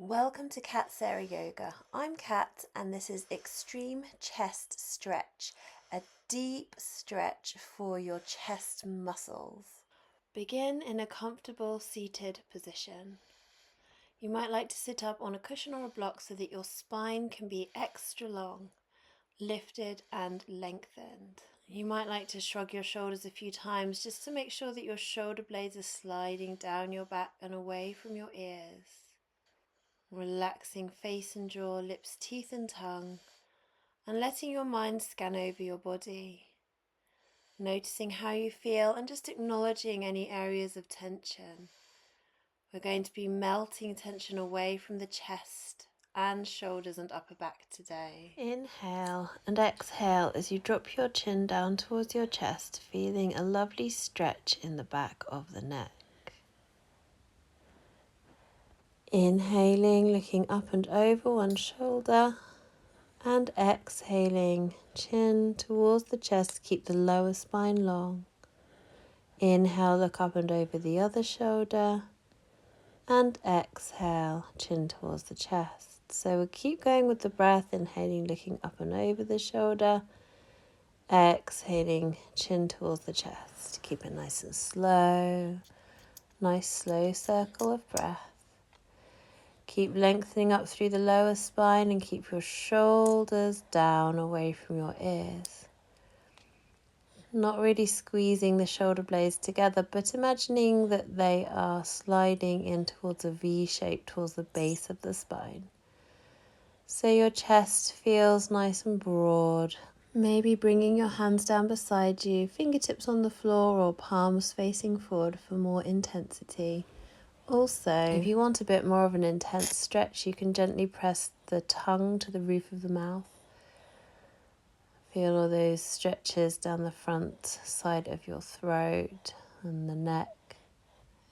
Welcome to Cat Sarah Yoga. I'm Kat and this is extreme chest stretch, a deep stretch for your chest muscles. Begin in a comfortable seated position. You might like to sit up on a cushion or a block so that your spine can be extra long, lifted and lengthened. You might like to shrug your shoulders a few times just to make sure that your shoulder blades are sliding down your back and away from your ears. Relaxing face and jaw, lips, teeth and tongue, and letting your mind scan over your body. Noticing how you feel and just acknowledging any areas of tension. We're going to be melting tension away from the chest and shoulders and upper back today. Inhale and exhale as you drop your chin down towards your chest, feeling a lovely stretch in the back of the neck. Inhaling, looking up and over one shoulder, and exhaling, chin towards the chest, keep the lower spine long. Inhale, look up and over the other shoulder, and exhale, chin towards the chest. So we'll keep going with the breath, inhaling, looking up and over the shoulder, exhaling, chin towards the chest. Keep it nice and slow, nice slow circle of breath. Keep lengthening up through the lower spine and keep your shoulders down away from your ears. Not really squeezing the shoulder blades together, but imagining that they are sliding in towards a V shape towards the base of the spine. So your chest feels nice and broad. Maybe bringing your hands down beside you, fingertips on the floor or palms facing forward for more intensity. Also, if you want a bit more of an intense stretch, you can gently press the tongue to the roof of the mouth. Feel all those stretches down the front side of your throat and the neck.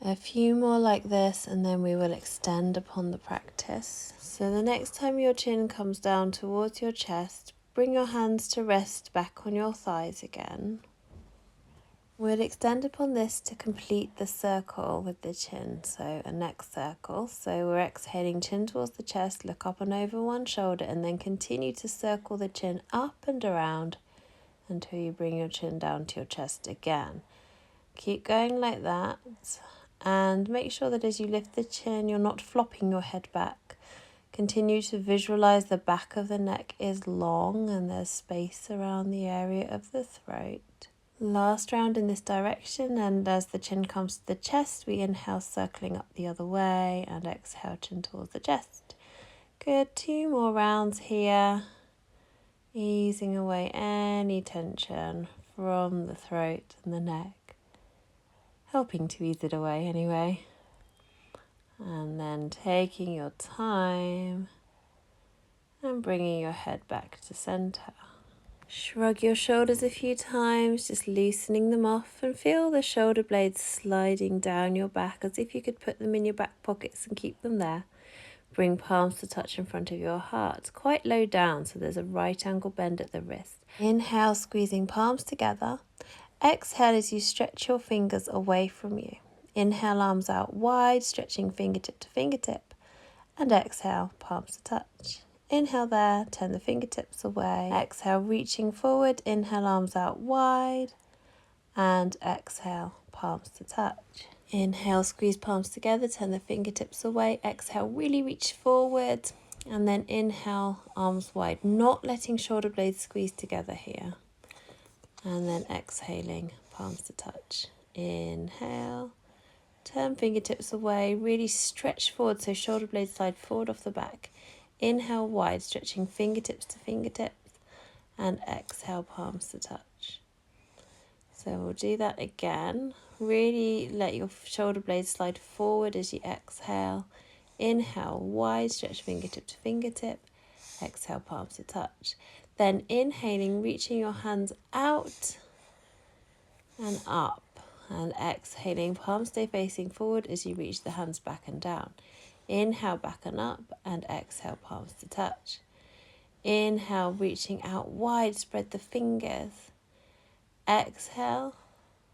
A few more like this and then we will extend upon the practice. So the next time your chin comes down towards your chest, bring your hands to rest back on your thighs again. We'll extend upon this to complete the circle with the chin, so a neck circle. So we're exhaling, chin towards the chest, look up and over one shoulder, and then continue to circle the chin up and around until you bring your chin down to your chest again. Keep going like that, and make sure that as you lift the chin, you're not flopping your head back. Continue to visualize the back of the neck is long and there's space around the area of the throat. Last round in this direction, and as the chin comes to the chest, we inhale, circling up the other way, and exhale, chin towards the chest. Good, 2 more rounds here, easing away any tension from the throat and the neck, helping to ease it away anyway. And then taking your time and bringing your head back to center. Shrug your shoulders a few times, just loosening them off, and feel the shoulder blades sliding down your back as if you could put them in your back pockets and keep them there. Bring palms to touch in front of your heart, quite low down, so there's a right angle bend at the wrist. Inhale, squeezing palms together. Exhale as you stretch your fingers away from you. Inhale, arms out wide, stretching fingertip to fingertip. And exhale, palms to touch. Inhale there, turn the fingertips away. Exhale, reaching forward. Inhale, arms out wide. And exhale, palms to touch. Inhale, squeeze palms together, turn the fingertips away. Exhale, really reach forward. And then inhale, arms wide, not letting shoulder blades squeeze together here. And then exhaling, palms to touch. Inhale. Turn fingertips away, really stretch forward so shoulder blades slide forward off the back. Inhale wide, stretching fingertips to fingertips, and exhale, palms to touch. So we'll do that again. Really let your shoulder blades slide forward as you exhale. Inhale wide, stretch fingertip to fingertip, exhale, palms to touch. Then inhaling, reaching your hands out and up. And exhaling, palms stay facing forward as you reach the hands back and down. Inhale, back and up, and exhale, palms to touch. Inhale, reaching out wide, spread the fingers. Exhale,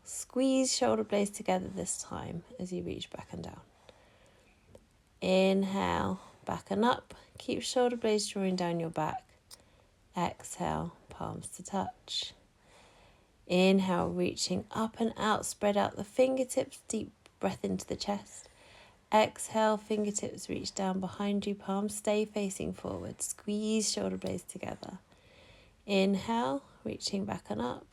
squeeze shoulder blades together this time as you reach back and down. Inhale, back and up. Keep shoulder blades drawing down your back. Exhale, palms to touch. Inhale, reaching up and out, spread out the fingertips, deep breath into the chest. Exhale, fingertips reach down behind you, palms stay facing forward. Squeeze shoulder blades together. Inhale, reaching back and up.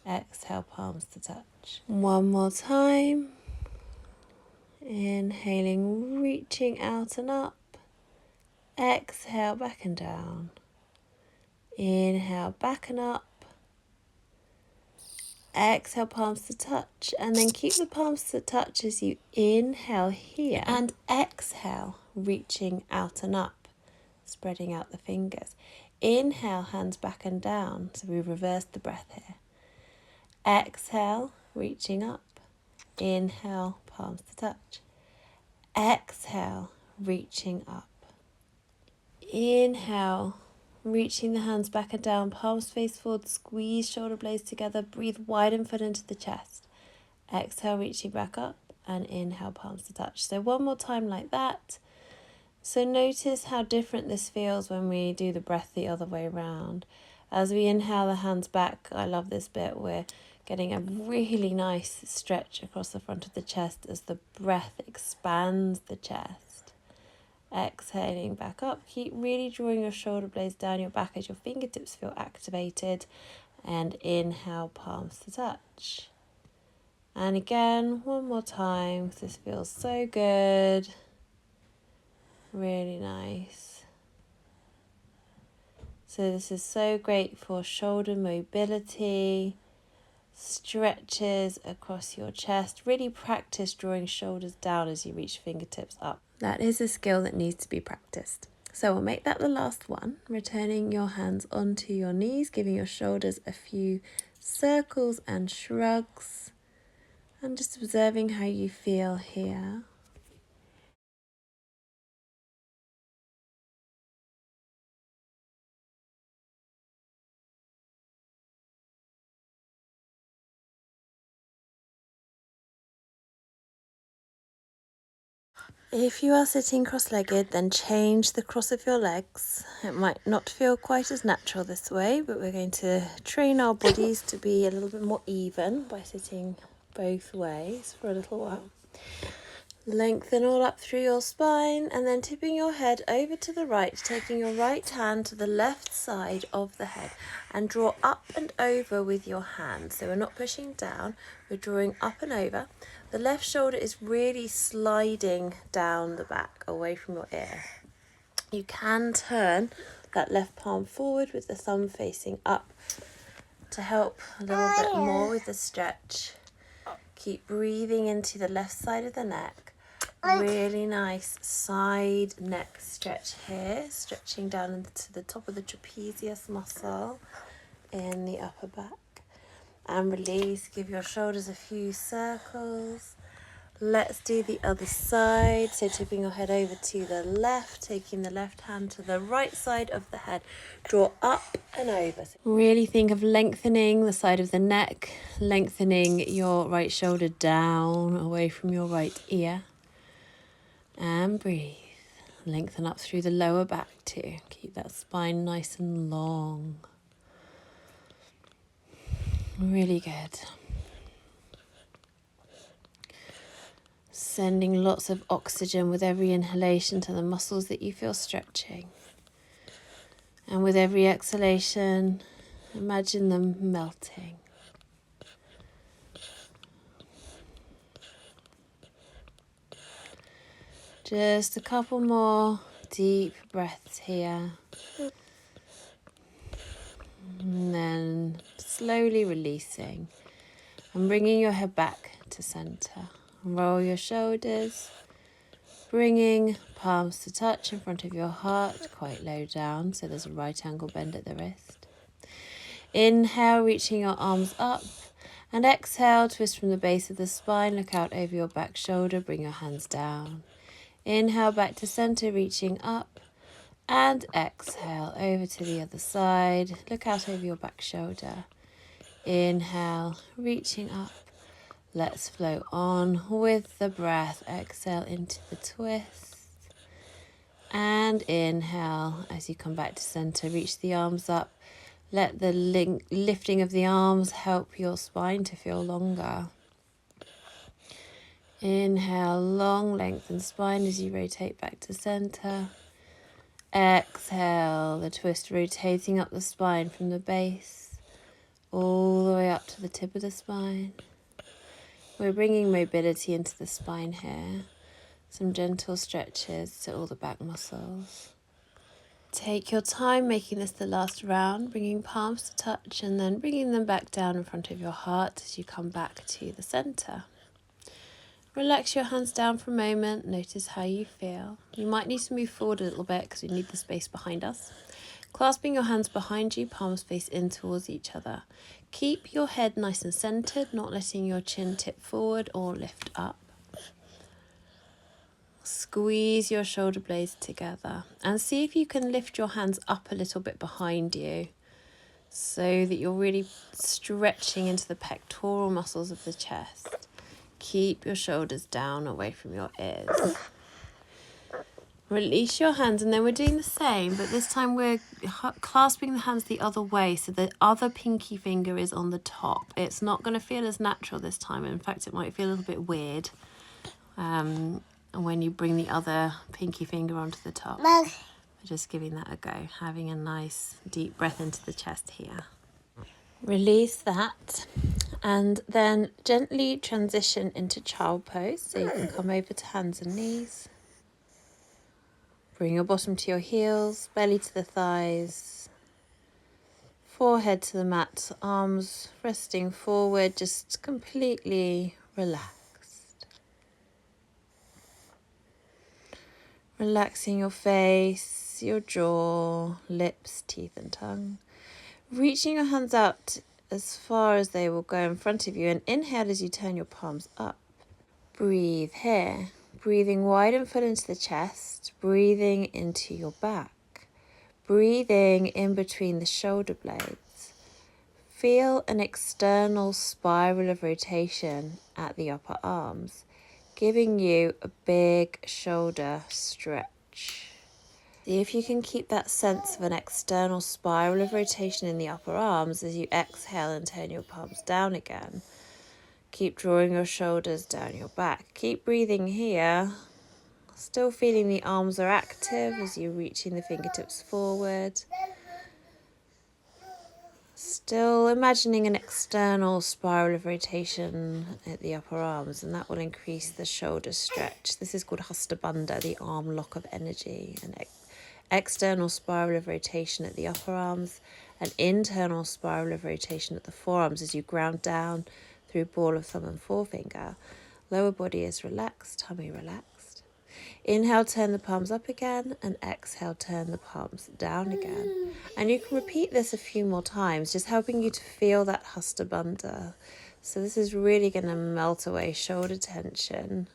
Exhale, palms to touch. One more time. Inhaling, reaching out and up. Exhale, back and down. Inhale, back and up. Exhale, palms to touch, and then keep the palms to touch as you inhale here and exhale, reaching out and up, spreading out the fingers. Inhale, hands back and down, so we reverse the breath here. Exhale, reaching up. Inhale, palms to touch. Exhale, reaching up. Inhale, reaching the hands back and down, palms face forward, squeeze shoulder blades together, breathe wide and foot into the chest. Exhale, reaching back up, and inhale, palms to touch. So one more time like that. So notice how different this feels when we do the breath the other way around. As we inhale the hands back, I love this bit, we're getting a really nice stretch across the front of the chest as the breath expands the chest. Exhaling back up, keep really drawing your shoulder blades down your back as your fingertips feel activated, and inhale, palms to touch. And again, one more time, because this feels so good, really nice. So this is so great for shoulder mobility, stretches across your chest. Really practice drawing shoulders down as you reach fingertips up. That is a skill that needs to be practiced. So we'll make that the last one, returning your hands onto your knees, giving your shoulders a few circles and shrugs, and just observing how you feel here. If you are sitting cross-legged, then change the cross of your legs. It might not feel quite as natural this way, but we're going to train our bodies to be a little bit more even by sitting both ways for a little while. Lengthen all up through your spine, and then tipping your head over to the right, taking your right hand to the left side of the head, and draw up and over with your hand. So we're not pushing down, we're drawing up and over. The left shoulder is really sliding down the back away from your ear. You can turn that left palm forward with the thumb facing up to help a little bit more with the stretch. Keep breathing into the left side of the neck. Really nice side neck stretch here, stretching down into the top of the trapezius muscle in the upper back. And release, give your shoulders a few circles. Let's do the other side. So tipping your head over to the left, taking the left hand to the right side of the head. Draw up and over. Really think of lengthening the side of the neck, lengthening your right shoulder down away from your right ear. And breathe. Lengthen up through the lower back too. Keep that spine nice and long. Really good. Sending lots of oxygen with every inhalation to the muscles that you feel stretching. And with every exhalation, imagine them melting. Just a couple more deep breaths here. And then slowly releasing and bringing your head back to center. Roll your shoulders, bringing palms to touch in front of your heart, quite low down, so there's a right angle bend at the wrist. Inhale, reaching your arms up, and exhale, twist from the base of the spine, look out over your back shoulder, bring your hands down. Inhale, back to center, reaching up, and exhale, over to the other side, look out over your back shoulder. Inhale, reaching up. Let's flow on with the breath. Exhale into the twist. And inhale as you come back to center. Reach the arms up. Let the lifting of the arms help your spine to feel longer. Inhale, long lengthen spine as you rotate back to center. Exhale, the twist rotating up the spine from the base all the way up to the tip of the spine. We're bringing mobility into the spine here. Some gentle stretches to all the back muscles. Take your time making this the last round, bringing palms to touch and then bringing them back down in front of your heart as you come back to the center. Relax your hands down for a moment, notice how you feel. You might need to move forward a little bit because we need the space behind us. Clasping your hands behind you, palms face in towards each other. Keep your head nice and centered, not letting your chin tip forward or lift up. Squeeze your shoulder blades together and see if you can lift your hands up a little bit behind you so that you're really stretching into the pectoral muscles of the chest. Keep your shoulders down away from your ears. Release your hands and then we're doing the same, but this time we're clasping the hands the other way so the other pinky finger is on the top. It's not going to feel as natural this time. In fact, it might feel a little bit weird. When you bring the other pinky finger onto the top. We're just giving that a go, having a nice deep breath into the chest here. Release that and then gently transition into child pose. So you can come over to hands and knees. Bring your bottom to your heels, belly to the thighs, forehead to the mat, arms resting forward, just completely relaxed. Relaxing your face, your jaw, lips, teeth and tongue. Reaching your hands out as far as they will go in front of you and inhale as you turn your palms up. Breathe here, breathing wide and full into the chest, breathing into your back, breathing in between the shoulder blades. Feel an external spiral of rotation at the upper arms, giving you a big shoulder stretch. See if you can keep that sense of an external spiral of rotation in the upper arms as you exhale and turn your palms down again. Keep drawing your shoulders down your back. Keep breathing here. Still feeling the arms are active as you're reaching the fingertips forward. Still imagining an external spiral of rotation at the upper arms, and that will increase the shoulder stretch. This is called Hasta Bandha, the arm lock of energy. An external spiral of rotation at the upper arms, an internal spiral of rotation at the forearms as you ground down through ball of thumb and forefinger. Lower body is relaxed, tummy relaxed. Inhale, turn the palms up again, and exhale, turn the palms down again. And you can repeat this a few more times, just helping you to feel that Hasta Bandha. So this is really going to melt away shoulder tension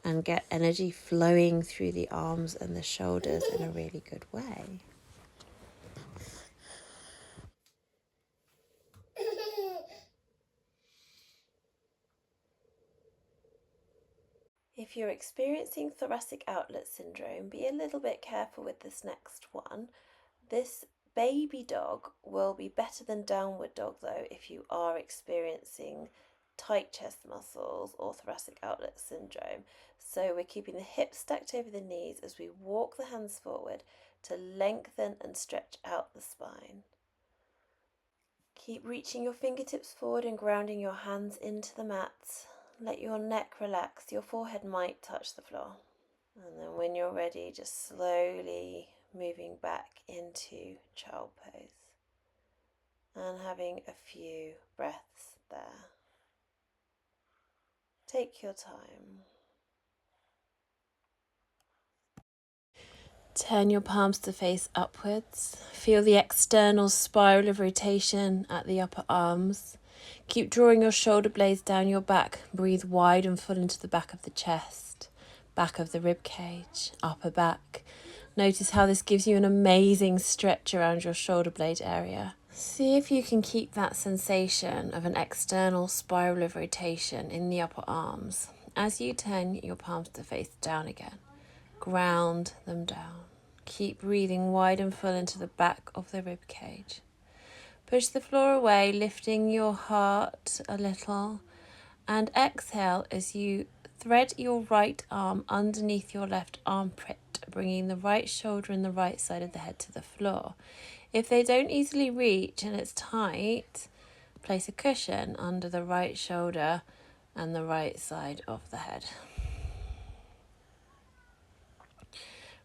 and get energy flowing through the arms and the shoulders in a really good way. If you're experiencing thoracic outlet syndrome, be a little bit careful with this next one. This baby dog will be better than downward dog though if you are experiencing tight chest muscles or thoracic outlet syndrome. So we're keeping the hips stacked over the knees as we walk the hands forward to lengthen and stretch out the spine. Keep reaching your fingertips forward and grounding your hands into the mat. Let your neck relax, your forehead might touch the floor. And then when you're ready, just slowly moving back into child pose and having a few breaths there. Take your time. Turn your palms to face upwards. Feel the external spiral of rotation at the upper arms. Keep drawing your shoulder blades down your back. Breathe wide and full into the back of the chest, back of the rib cage, upper back. Notice how this gives you an amazing stretch around your shoulder blade area. See if you can keep that sensation of an external spiral of rotation in the upper arms as you turn your palms to face down again. ground them down. Keep breathing wide and full into the back of the rib cage. Push the floor away, lifting your heart a little, and exhale as you thread your right arm underneath your left armpit, bringing the right shoulder and the right side of the head to the floor. If they don't easily reach and it's tight, place a cushion under the right shoulder and the right side of the head.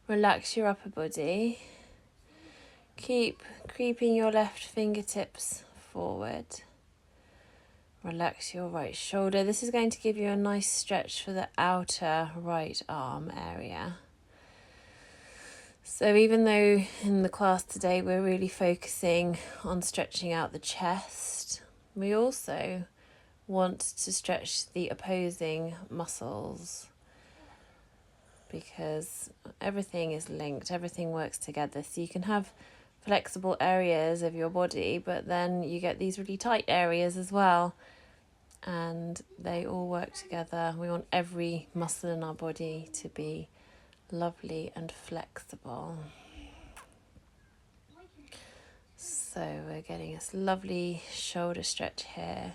Relax your upper body. Keep creeping your left fingertips forward. Relax your right shoulder. This is going to give you a nice stretch for the outer right arm area. So even though in the class today we're really focusing on stretching out the chest, we also want to stretch the opposing muscles, because everything is linked, everything works together. So you can have flexible areas of your body, but then you get these really tight areas as well, and they all work together. We want every muscle in our body to be lovely and flexible. So we're getting this lovely shoulder stretch here.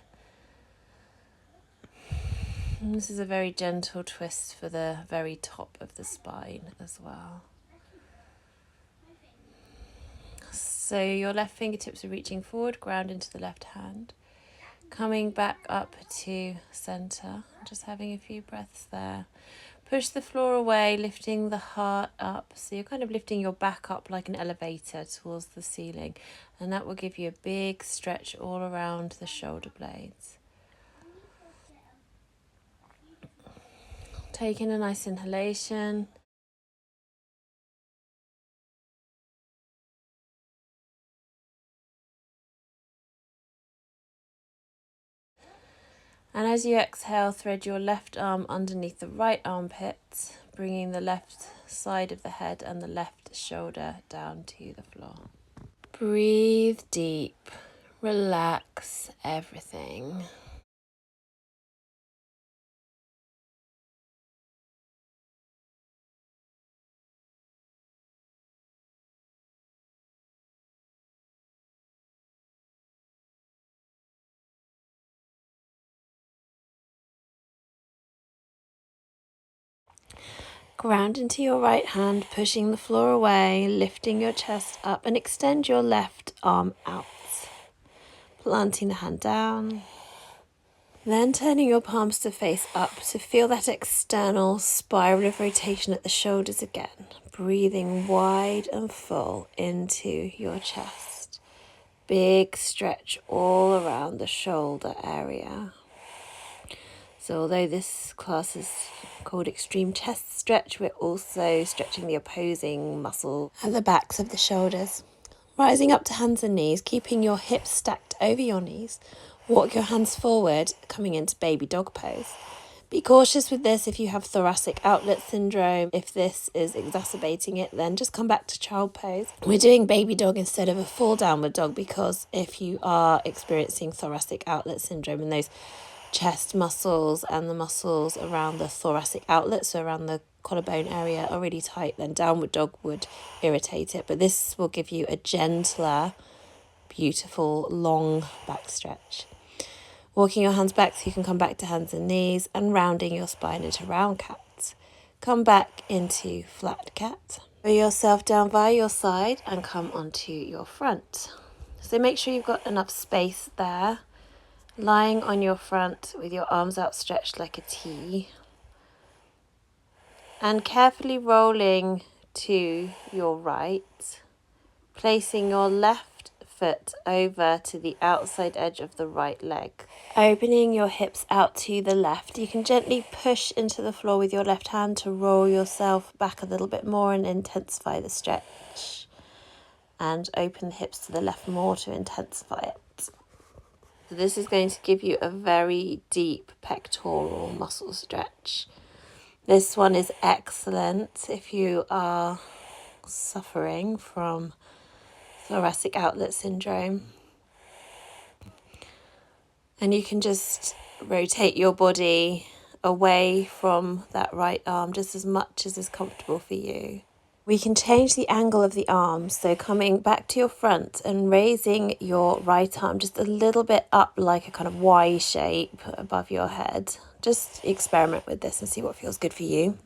And this is a very gentle twist for the very top of the spine as well. So your left fingertips are reaching forward, ground into the left hand. Coming back up to center, just having a few breaths there. Push the floor away, lifting the heart up. So you're kind of lifting your back up like an elevator towards the ceiling. And that will give you a big stretch all around the shoulder blades. Taking a nice inhalation. And as you exhale, thread your left arm underneath the right armpit, bringing the left side of the head and the left shoulder down to the floor. Breathe deep, relax everything. Ground into your right hand, pushing the floor away, lifting your chest up, and extend your left arm out. Planting the hand down. Then turning your palms to face up to feel that external spiral of rotation at the shoulders again. Breathing wide and full into your chest. Big stretch all around the shoulder area. So although this class is called extreme chest stretch, we're also stretching the opposing muscle at the backs of the shoulders. Rising up to hands and knees, keeping your hips stacked over your knees. Walk your hands forward, coming into baby dog pose. Be cautious with this if you have thoracic outlet syndrome. If this is exacerbating it, then just come back to child pose. We're doing baby dog instead of a full downward dog, because if you are experiencing thoracic outlet syndrome and those chest muscles and the muscles around the thoracic outlet, so around the collarbone area, are really tight, then downward dog would irritate it. But this will give you a gentler, beautiful, long back stretch. Walking your hands back so you can come back to hands and knees, and rounding your spine into round cat. Come back into flat cat. Lay yourself down via your side and come onto your front. So make sure you've got enough space there. Lying on your front with your arms outstretched like a T. And carefully rolling to your right, placing your left foot over to the outside edge of the right leg. Opening your hips out to the left. You can gently push into the floor with your left hand to roll yourself back a little bit more and intensify the stretch. And open the hips to the left more to intensify it. So this is going to give you a very deep pectoral muscle stretch. This one is excellent if you are suffering from thoracic outlet syndrome. And you can just rotate your body away from that right arm, just as much as is comfortable for you. We can change the angle of the arm, so coming back to your front and raising your right arm just a little bit up like a kind of Y shape above your head. Just experiment with this and see what feels good for you.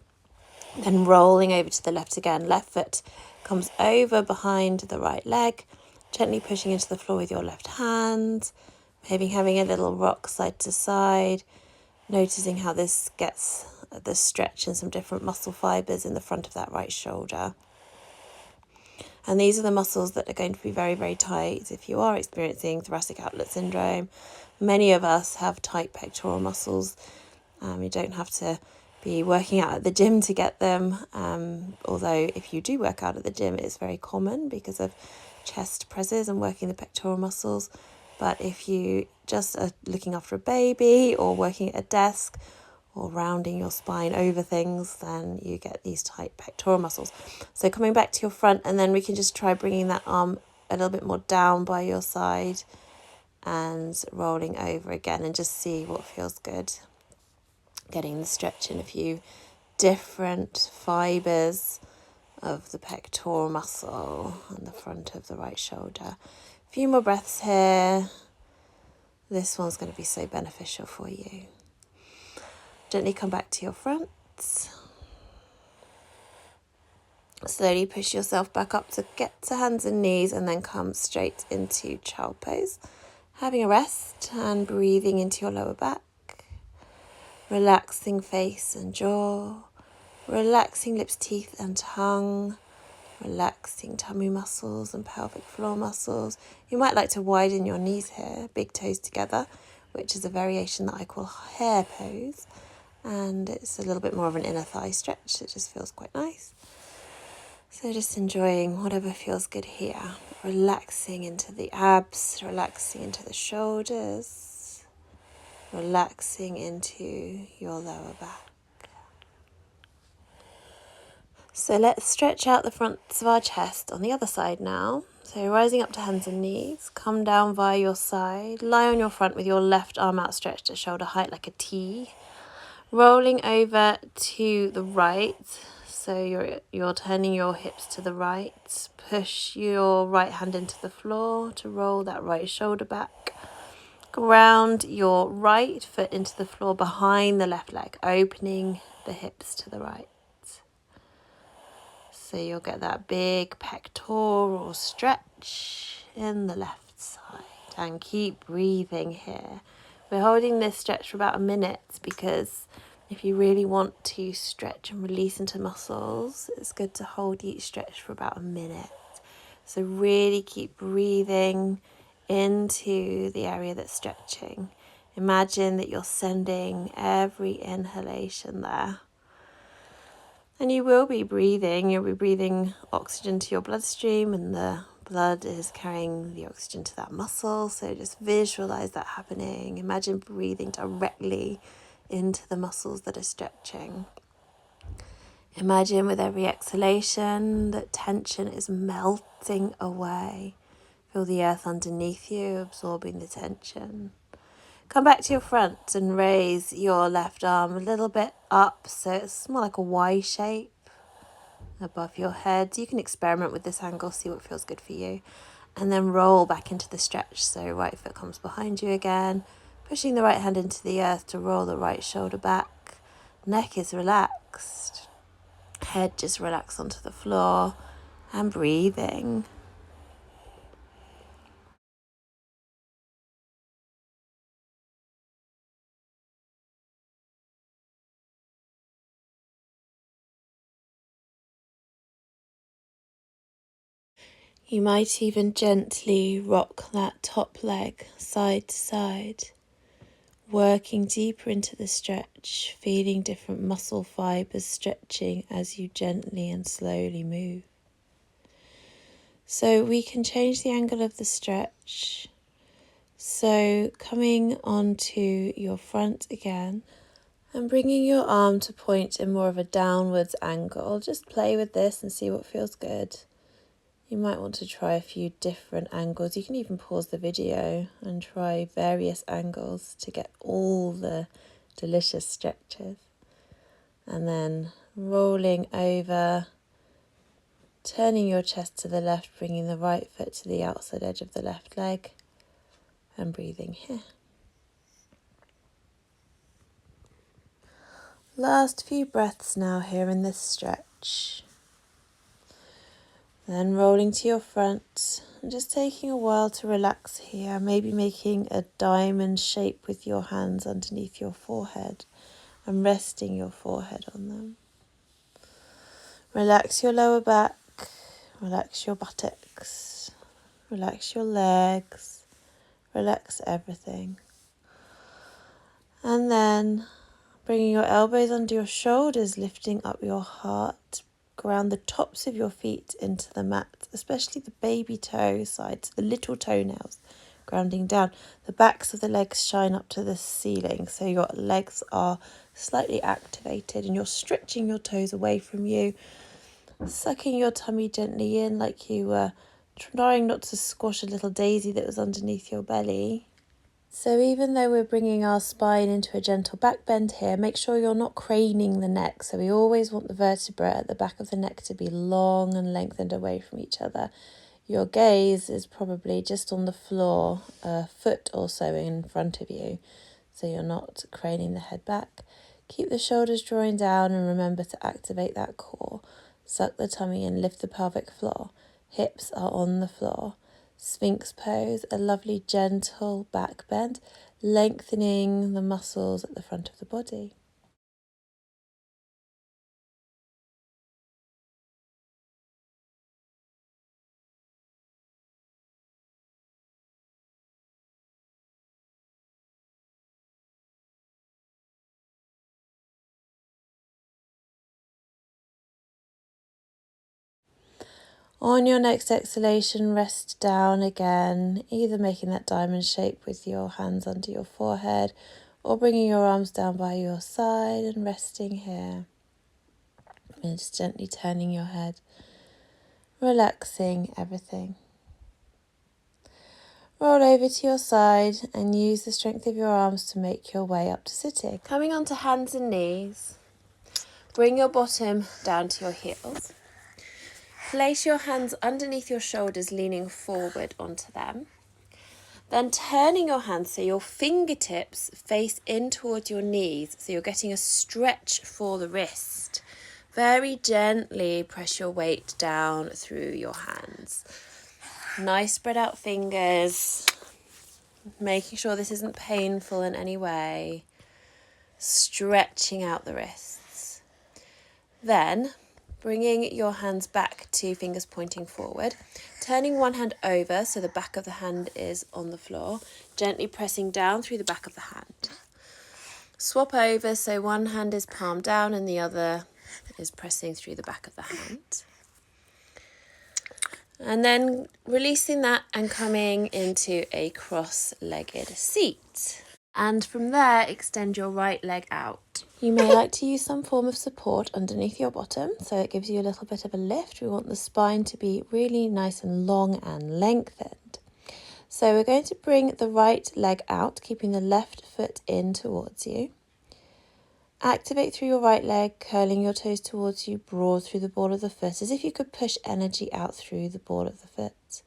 Then rolling over to the left again. Left foot comes over behind the right leg, gently pushing into the floor with your left hand, maybe having a little rock side to side, noticing how this gets the stretch in some different muscle fibres in the front of that right shoulder. And these are the muscles that are going to be very, very tight if you are experiencing thoracic outlet syndrome. Many of us have tight pectoral muscles. You don't have to be working out at the gym to get them, although if you do work out at the gym, it's very common because of chest presses and working the pectoral muscles. But if you just are looking after a baby or working at a desk or rounding your spine over things, then you get these tight pectoral muscles. So coming back to your front, and then we can just try bringing that arm a little bit more down by your side and rolling over again and just see what feels good. Getting the stretch in a few different fibres of the pectoral muscle on the front of the right shoulder. A few more breaths here. This one's going to be so beneficial for you. Gently come back to your front. Slowly push yourself back up to get to hands and knees and then come straight into child pose. Having a rest and breathing into your lower back. Relaxing face and jaw. Relaxing lips, teeth and tongue. Relaxing tummy muscles and pelvic floor muscles. You might like to widen your knees here, big toes together, which is a variation that I call hare pose. And it's a little bit more of an inner thigh stretch. It just feels quite nice. So just enjoying whatever feels good here. Relaxing into the abs, relaxing into the shoulders, relaxing into your lower back. So let's stretch out the fronts of our chest on the other side now. So rising up to hands and knees, come down via your side, lie on your front with your left arm outstretched at shoulder height like a T. Rolling over to the right, so you're turning your hips to the right. Push your right hand into the floor to roll that right shoulder back. Ground your right foot into the floor behind the left leg, opening the hips to the right. So you'll get that big pectoral stretch in the left side. And keep breathing here. We're holding this stretch for about a minute because if you really want to stretch and release into muscles, it's good to hold each stretch for about a minute. So really keep breathing into the area that's stretching. Imagine that you're sending every inhalation there. And you will be breathing, you'll be breathing oxygen to your bloodstream, and the blood is carrying the oxygen to that muscle. So just visualize that happening. Imagine breathing directly into the muscles that are stretching. Imagine with every exhalation that tension is melting away. Feel the earth underneath you absorbing the tension. Come back to your front and raise your left arm a little bit up so it's more like a Y shape above your head. You can experiment with this angle, see what feels good for you. And then roll back into the stretch. So right foot comes behind you again, pushing the right hand into the earth to roll the right shoulder back. Neck is relaxed. Head just relax onto the floor and breathing. You might even gently rock that top leg side to side, working deeper into the stretch, feeling different muscle fibers stretching as you gently and slowly move. So we can change the angle of the stretch. So coming onto your front again and bringing your arm to point in more of a downwards angle. Just play with this and see what feels good. You might want to try a few different angles. You can even pause the video and try various angles to get all the delicious stretches. And then rolling over, turning your chest to the left, bringing the right foot to the outside edge of the left leg, and breathing here. Last few breaths now here in this stretch. Then rolling to your front and just taking a while to relax here, maybe making a diamond shape with your hands underneath your forehead and resting your forehead on them. Relax your lower back, relax your buttocks, relax your legs, relax everything. And then bringing your elbows under your shoulders, lifting up your heart, ground the tops of your feet into the mat, especially the baby toe sides, the little toenails, grounding down. The backs of the legs shine up to the ceiling, so your legs are slightly activated and you're stretching your toes away from you, sucking your tummy gently in like you were trying not to squash a little daisy that was underneath your belly. So even though we're bringing our spine into a gentle back bend here, make sure you're not craning the neck. So we always want the vertebrae at the back of the neck to be long and lengthened away from each other. Your gaze is probably just on the floor, a foot or so in front of you, so you're not craning the head back. Keep the shoulders drawing down and remember to activate that core. Suck the tummy in, lift the pelvic floor. Hips are on the floor. Sphinx pose, a lovely gentle back bend, lengthening the muscles at the front of the body. On your next exhalation, rest down again, either making that diamond shape with your hands under your forehead or bringing your arms down by your side and resting here. And just gently turning your head, relaxing everything. Roll over to your side and use the strength of your arms to make your way up to sitting. Coming onto hands and knees, bring your bottom down to your heels. Place your hands underneath your shoulders, leaning forward onto them. Then turning your hands so your fingertips face in towards your knees, so you're getting a stretch for the wrist. Very gently press your weight down through your hands. Nice spread out fingers, making sure this isn't painful in any way. Stretching out the wrists. Then bringing your hands back to fingers pointing forward, turning one hand over so the back of the hand is on the floor, gently pressing down through the back of the hand. Swap over so one hand is palm down and the other is pressing through the back of the hand. And then releasing that and coming into a cross-legged seat. And from there, extend your right leg out. You may like to use some form of support underneath your bottom, so it gives you a little bit of a lift. We want the spine to be really nice and long and lengthened. So we're going to bring the right leg out, keeping the left foot in towards you. Activate through your right leg, curling your toes towards you, broad through the ball of the foot, as if you could push energy out through the ball of the foot.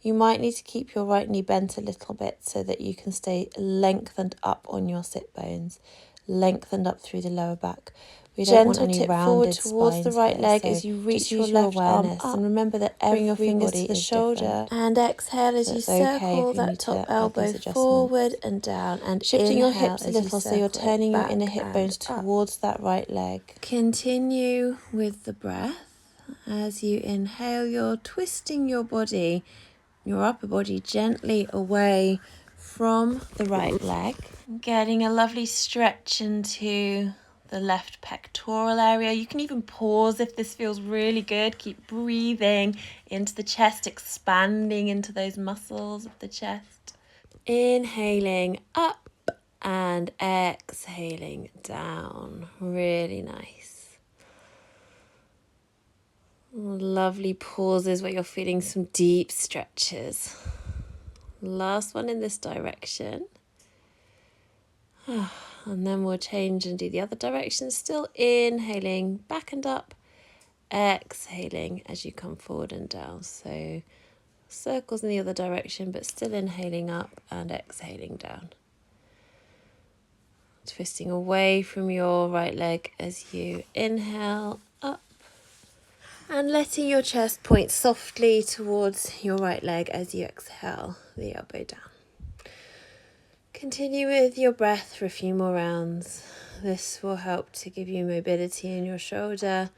You might need to keep your right knee bent a little bit so that you can stay lengthened up on your sit bones, lengthened up through the lower back. We don't want any rounded forward towards the right leg here, as you reach your left arm up, and remember that bring your fingers to the shoulder and exhale as you circle that top elbow forward and down, and shifting your hips a little so you're turning your inner hip bones towards that right leg. Continue with the breath. As you inhale, you're twisting your body, your upper body, gently away from the right leg, getting a lovely stretch into the left pectoral area. You can even pause if this feels really good. Keep breathing into the chest, expanding into those muscles of the chest. Inhaling up and exhaling down. Really nice. Lovely pauses where you're feeling some deep stretches. Last one in this direction. And then we'll change and do the other direction. Still inhaling back and up, exhaling as you come forward and down. So circles in the other direction, but still inhaling up and exhaling down. Twisting away from your right leg as you inhale up and letting your chest point softly towards your right leg as you exhale the elbow down. Continue with your breath for a few more rounds. This will help to give you mobility in your shoulder,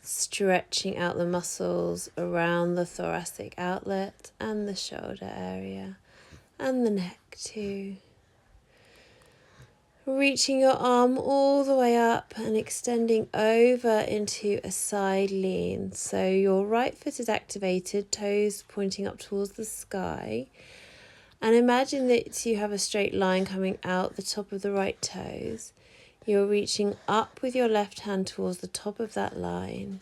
stretching out the muscles around the thoracic outlet and the shoulder area and the neck too. Reaching your arm all the way up and extending over into a side lean. So your right foot is activated, toes pointing up towards the sky. And imagine that you have a straight line coming out the top of the right toes. You're reaching up with your left hand towards the top of that line.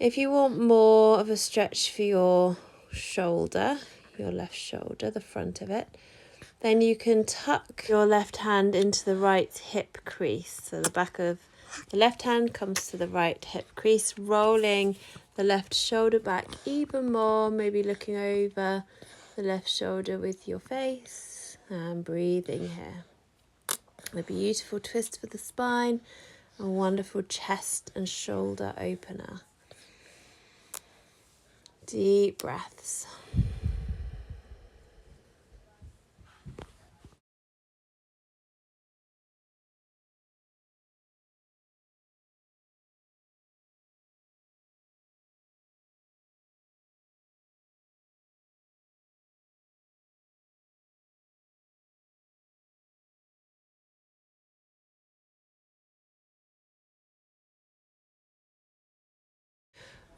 If you want more of a stretch for your shoulder, your left shoulder, the front of it, then you can tuck your left hand into the right hip crease. So the back of the left hand comes to the right hip crease, rolling the left shoulder back even more, maybe looking over the left shoulder with your face and breathing here. A beautiful twist for the spine, a wonderful chest and shoulder opener. Deep breaths.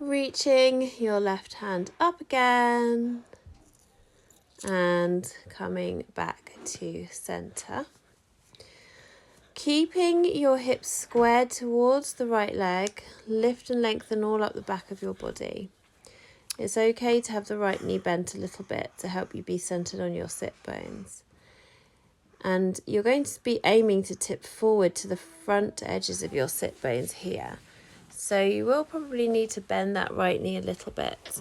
Reaching your left hand up again and coming back to center. Keeping your hips squared towards the right leg, lift and lengthen all up the back of your body. It's okay to have the right knee bent a little bit to help you be centered on your sit bones. And you're going to be aiming to tip forward to the front edges of your sit bones here. So you will probably need to bend that right knee a little bit.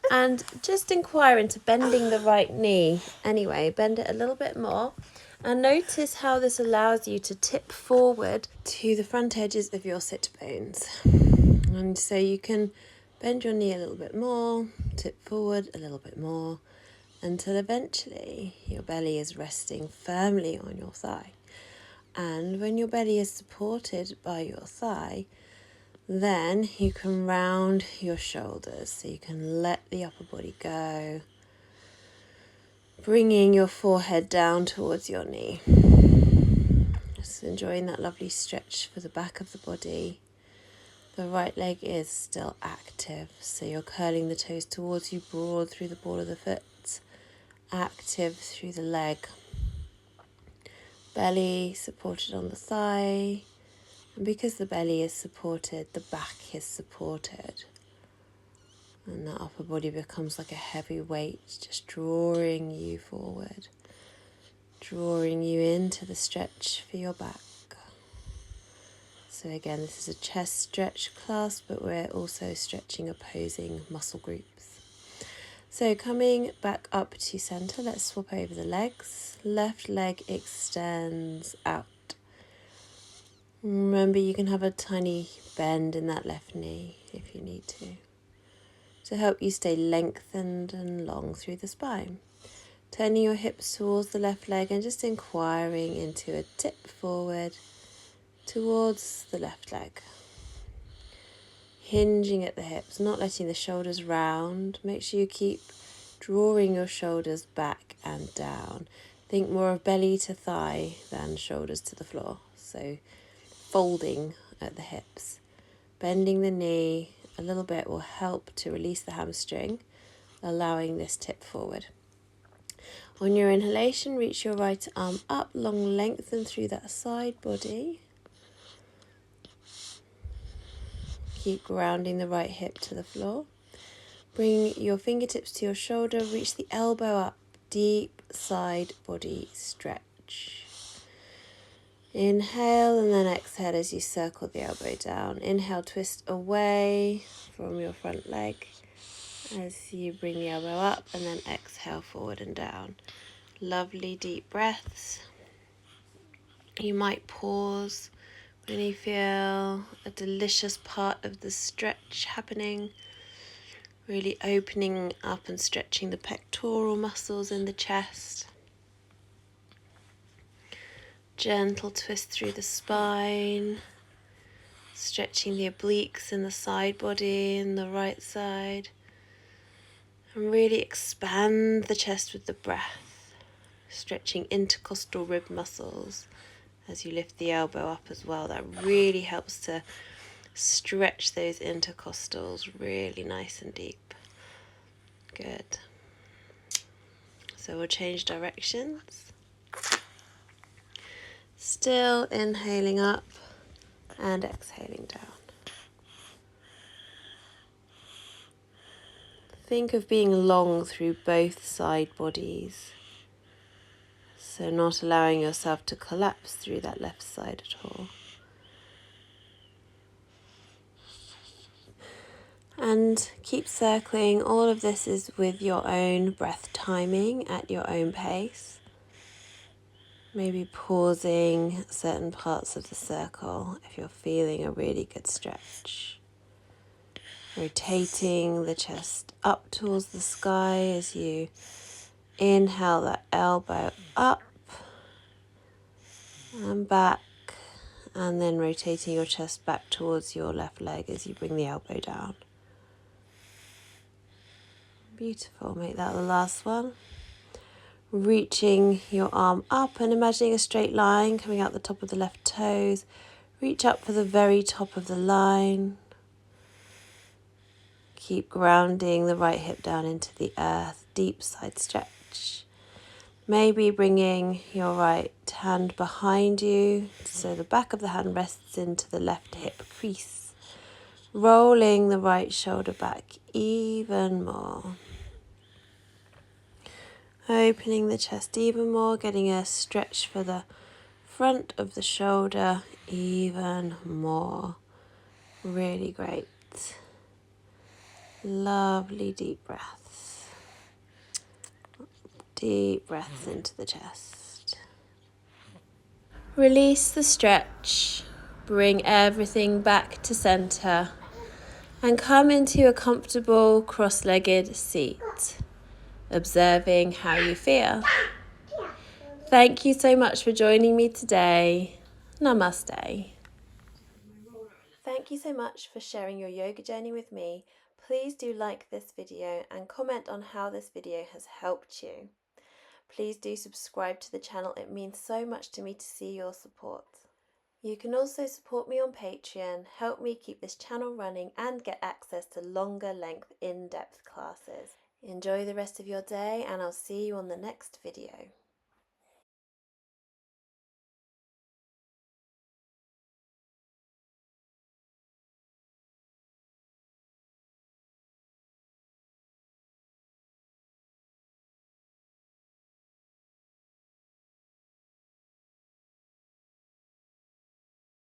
And just inquire into bending the right knee anyway. Bend it a little bit more. And notice how this allows you to tip forward to the front edges of your sit bones. And so you can bend your knee a little bit more, tip forward a little bit more, until eventually your belly is resting firmly on your thigh. And when your belly is supported by your thigh, then you can round your shoulders, so you can let the upper body go, bringing your forehead down towards your knee. Just enjoying that lovely stretch for the back of the body. The right leg is still active, so you're curling the toes towards you, broad through the ball of the foot, active through the leg. Belly supported on the thigh. And because the belly is supported, the back is supported. And the upper body becomes like a heavy weight, just drawing you forward, drawing you into the stretch for your back. So again, this is a chest stretch class, but we're also stretching opposing muscle groups. So coming back up to center, let's swap over the legs. Left leg extends out. Remember, you can have a tiny bend in that left knee if you need to help you stay lengthened and long through the spine. Turning your hips towards the left leg and just inquiring into a tip forward towards the left leg. Hinging at the hips, not letting the shoulders round. Make sure you keep drawing your shoulders back and down. Think more of belly to thigh than shoulders to the floor. So folding at the hips. Bending the knee a little bit will help to release the hamstring, allowing this tip forward. On your inhalation, reach your right arm up, long lengthen through that side body. Keep grounding the right hip to the floor. Bring your fingertips to your shoulder, reach the elbow up, deep side body stretch. Inhale and then exhale as you circle the elbow down. Inhale, twist away from your front leg as you bring the elbow up, and then exhale forward and down. Lovely deep breaths. You might pause when you feel a delicious part of the stretch happening, really opening up and stretching the pectoral muscles in the chest. Gentle twist through the spine, stretching the obliques in the side body and the right side. And really expand the chest with the breath, stretching intercostal rib muscles as you lift the elbow up as well. That really helps to stretch those intercostals really nice and deep. Good. So we'll change directions. Still inhaling up and exhaling down. Think of being long through both side bodies. So not allowing yourself to collapse through that left side at all. And keep circling. All of this is with your own breath timing at your own pace. Maybe pausing certain parts of the circle if you're feeling a really good stretch. Rotating the chest up towards the sky as you inhale that elbow up and back, and then rotating your chest back towards your left leg as you bring the elbow down. Beautiful. Make that the last one. Reaching your arm up and imagining a straight line coming out the top of the left toes. Reach up for the very top of the line. Keep grounding the right hip down into the earth. Deep side stretch. Maybe bringing your right hand behind you so the back of the hand rests into the left hip crease. Rolling the right shoulder back even more. Opening the chest even more, getting a stretch for the front of the shoulder even more. Really great. Lovely deep breaths. Deep breaths into the chest. Release the stretch. Bring everything back to center and come into a comfortable cross-legged seat, observing how you feel. Thank you so much for joining me today. Namaste. Thank you so much for sharing your yoga journey with me. Please do like this video and comment on how this video has helped you. Please do subscribe to the channel. It means so much to me to see your support. You can also support me on Patreon, help me keep this channel running, and get access to longer length in-depth classes. Enjoy the rest of your day, and I'll see you on the next video.